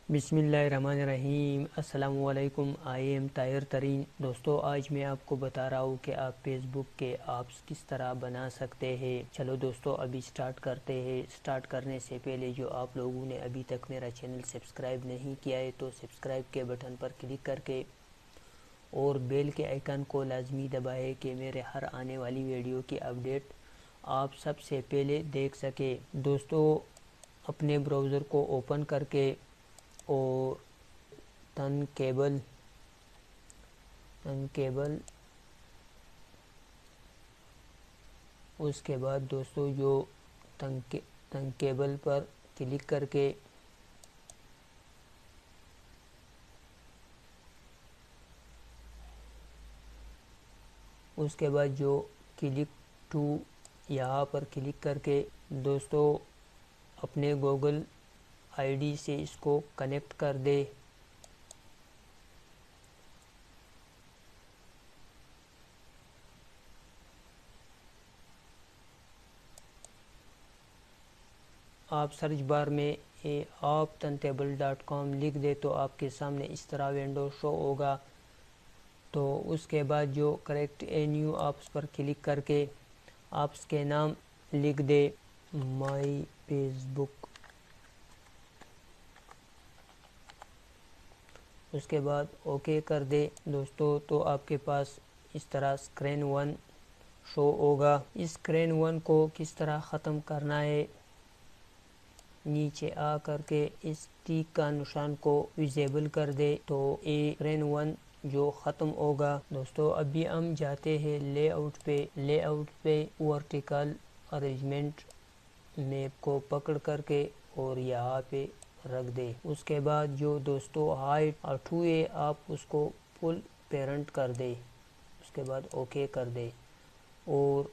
بسم اللہ الرحمن الرحیم۔ السلام علیکم، آئی ایم طاہر ترین۔ دوستو، آج میں آپ کو بتا رہا ہوں کہ آپ فیس بک کے ایپس کس طرح بنا سکتے ہیں۔ چلو دوستو، ابھی سٹارٹ کرتے ہیں۔ سٹارٹ کرنے سے پہلے جو آپ لوگوں نے ابھی تک میرا چینل سبسکرائب نہیں کیا ہے تو سبسکرائب کے بٹن پر کلک کر کے اور بیل کے آئیکن کو لازمی دبائیں کہ میرے ہر آنے والی ویڈیو کی اپڈیٹ آپ سب سے پہلے دیکھ سکے۔ دوستو، اپنے براؤزر کو اوپن کر کے اور تن کیبل اس کے بعد دوستو جو تن کیبل پر کلک کر کے اس کے بعد جو کلک ٹو یہاں پر کلک کر کے دوستو اپنے گوگل آئی ڈی سے اس کو کنیکٹ کر دے۔ آپ سرچ بار میں آپ tantable.com لکھ دے تو آپ کے سامنے اس طرح ونڈو شو ہوگا۔ تو اس کے بعد جو correct a new apps per click کر کے ایپس کے نام لکھ دے مائی فیس بک۔ اس کے بعد اوکے کر دے دوستو، تو آپ کے پاس اس طرح اسکرین 1 شو ہوگا۔ اس اسکرین 1 کو کس طرح ختم کرنا ہے، نیچے آ کر کے اس ٹیک کا نشان کو ویزیبل کر دے تو اسکرین 1 جو ختم ہوگا۔ دوستو ابھی ہم جاتے ہیں لے آؤٹ پہ ورٹیکل ارینجمنٹ میپ کو پکڑ کر کے اور یہاں پہ رکھ دے۔ اس کے بعد جو دوستو ہائٹ 2 ہے آپ اس کو فل پیرنٹ کر دے۔ اس کے بعد اوکے کر دے اور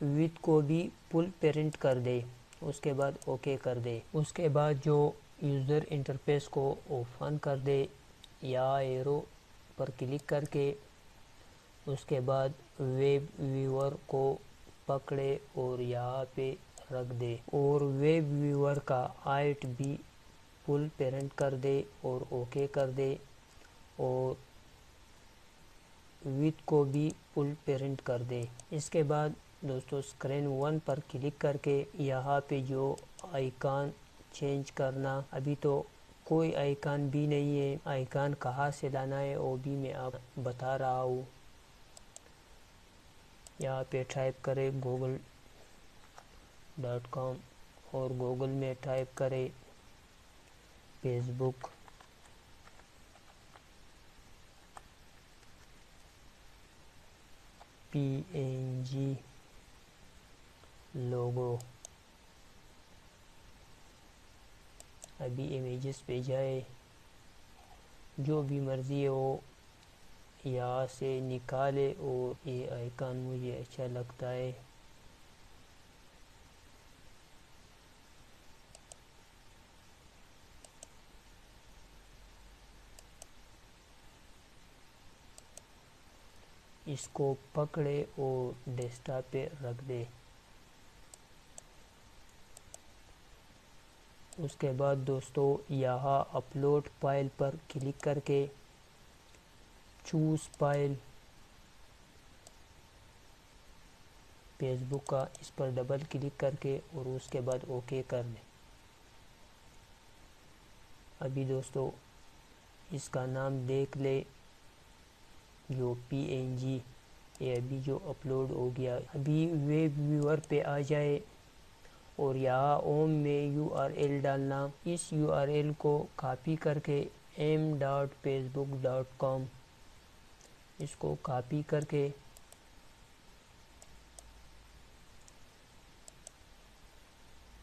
وڈتھ کو بھی فل پیرنٹ کر دے۔ اس کے بعد اوکے کر دے۔ اس کے بعد جو یوزر انٹرفیس کو اوپن کر دے یا ایرو پر کلک کر کے اس کے بعد ویب ویور کو پکڑے اور یہاں پہ رکھ دے اور ویب ویور کا ہائٹ بھی فل پیرنٹ کر دے اور اوکے کر دے اور وڈتھ کو بھی فل پیرنٹ کر دے۔ اس کے بعد دوستو اسکرین 1 پر کلک کر کے یہاں پہ جو آئیکن چینج کرنا، ابھی تو کوئی آئیکن بھی نہیں ہے، آئیکن کہاں سے لانا ہے وہ بھی میں آپ بتا رہا ہوں۔ یہاں پہ ٹائپ کرے google.com اور گوگل میں ٹائپ کرے فیس بک۔ PNG لوگو، ابھی امیجز پہ جائے، جو بھی مرضی ہے وہ یہاں سے نکالے اور یہ آئیکن مجھے اچھا لگتا ہے۔ اس کو پکڑے اور ڈیسک ٹاپ پہ رکھ دے۔ اس کے بعد دوستو یہاں اپلوڈ فائل پر کلک کر کے چوز فائل فیس بک کا اس پر ڈبل کلک کر کے اور اس کے بعد اوکے کر دیں۔ ابھی دوستو اس کا نام دیکھ لے، جو PNG یہ ابھی جو اپلوڈ ہو گیا۔ ابھی ویب ویور پہ آ جائے اور یہاں ہوم میں URL ڈالنا، اس URL کو کاپی کر کے m.facebook.com اس کو کاپی کر کے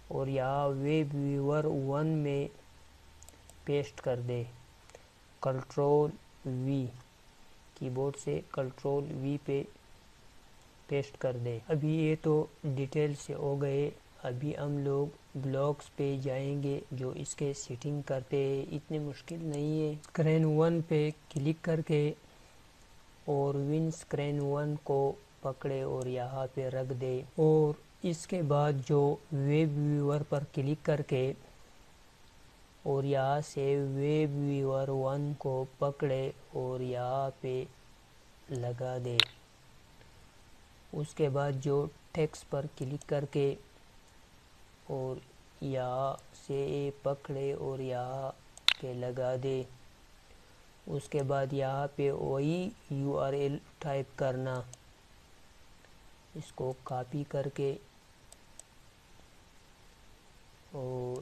اور یہاں ویب ویور 1 میں پیسٹ کر دے۔ کنٹرول V کی بورڈ سے کنٹرول V پہ پیسٹ کر دے۔ ابھی یہ تو ڈیٹیل سے ہو گئے، ابھی ہم لوگ بلاگز پہ جائیں گے جو اس کے سیٹنگ کرتے ہیں، اتنے مشکل نہیں ہے۔ اسکرین 1 پہ کلک کر کے اور ون اسکرین 1 کو پکڑے اور یہاں پہ رکھ دے اور اس کے بعد جو ویب ویور پر کلک کر کے اور یہاں سے ویب ویور 1 کو پکڑے اور یہاں پہ لگا دے۔ اس کے بعد جو ٹیکسٹ پر کلک کر کے اور یہاں سے پکڑے اور یہاں پہ لگا دے۔ اس کے بعد یہاں پہ وہی URL ٹائپ کرنا، اس کو کاپی کر کے اور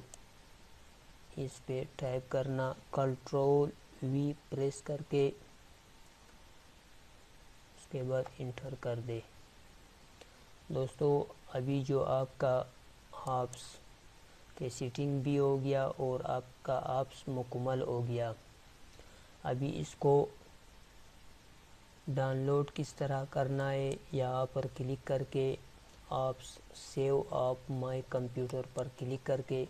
اس پہ ٹائپ کرنا، Ctrl+V پریس کر کے اس کے بعد انٹر کر دے۔ دوستو ابھی جو آپ کا ایپس کے سیٹنگ بھی ہو گیا اور آپ کا ایپس مکمل ہو گیا۔ ابھی اس کو ڈاؤن لوڈ کس طرح کرنا ہے، یہاں پر کلک کر کے ایپس سیو آپ مائی کمپیوٹر پر کلک کر کے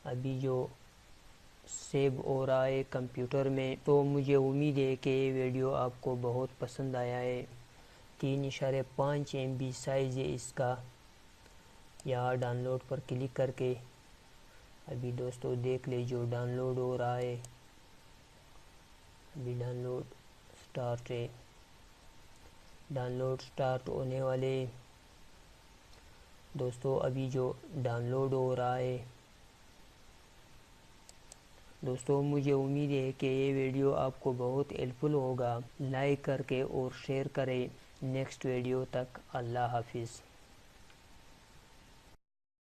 ابھی جو سیو ہو رہا ہے کمپیوٹر میں، تو مجھے امید ہے کہ یہ ویڈیو آپ کو بہت پسند آیا ہے۔ 3.5 MB سائز ہے اس کا۔ یہاں ڈاؤن لوڈ پر کلک کر کے ابھی دوستو دیکھ لے جو ڈاؤن لوڈ ہو رہا ہے۔ ابھی ڈاؤن لوڈ سٹارٹ ہے، ڈاؤن لوڈ سٹارٹ ہونے والے دوستو۔ ابھی جو ڈاؤن لوڈ ہو رہا ہے دوستو، مجھے امید ہے کہ یہ ویڈیو آپ کو بہت ہیلپفل ہوگا۔ لائک کر کے اور شیئر کریں۔ نیکسٹ ویڈیو تک اللہ حافظ۔